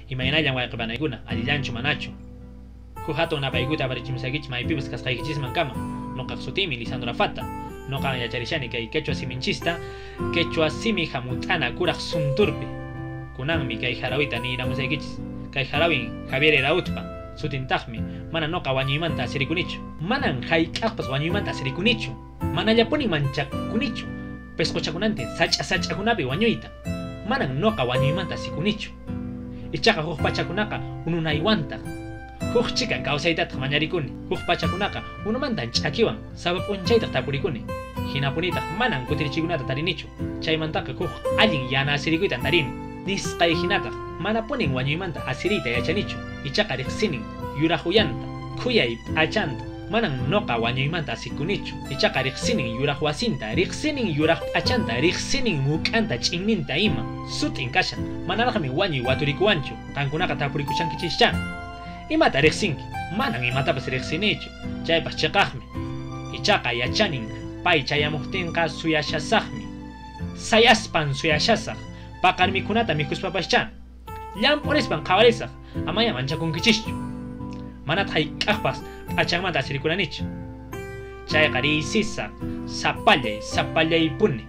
imaynallan wayqipanaykuna allillanchu manachu huk hatun napaykuta aparichisaqich maypipas kasqaykichisman kama noqaq sutimi Lisandro Afata noqa yacharishani kay quechua siminchista quechua simi hamut'ana kuraq sunturpi kunanmi kay harawita ninamusaykichis kay harawin Javier Erautpa sutintaqmi mana noqa wañuymanta asirikunichu manan hayk'aqpas wañuymanta asirikunichu manallapuni manchakunichu pesquchakunantin sach'akunapi wañuyta manan noqa wañuymanta asikunichu ichaqa huk pachakunaqa ununaywantaq huk chika kawsaytataq mañarikuni huk pachakunaqa unumantan ch'akiwan sabab p'unchaytaq tapurikuni hinapunitaq manan kutirichikunata tarinichu chaymantaqa huk allin yana asirikuytan tarini nisqay hinataq mana punin wañuymanta asiriyta yachanichu ichaqa riqsinin yuraquyanta khuyay p'achanta manan noqa wañuymanta asikunichu ichaqa riqsinin yuraq wasinta riqsinin yuraq p'achanta riqsinin muk'anta ch'inninta ima sutin kashan manaraqmi wañuy waturikuwanchu qankunaqa tapurikushankichischa imata riqsinki manan imatapas riqsinichu chaypas chiqaqmi ichaqa yachanin pay chayamuqtinqa suyashasaqmi sayaspan suyashasaq paqarmikunata mikuspapascha llampurispan qhawarisaq amaya manchakunkichischu manat hayk'aqpas p'achanmanta asirikunanichu chayqa riysisaq sapallay sapallaypuni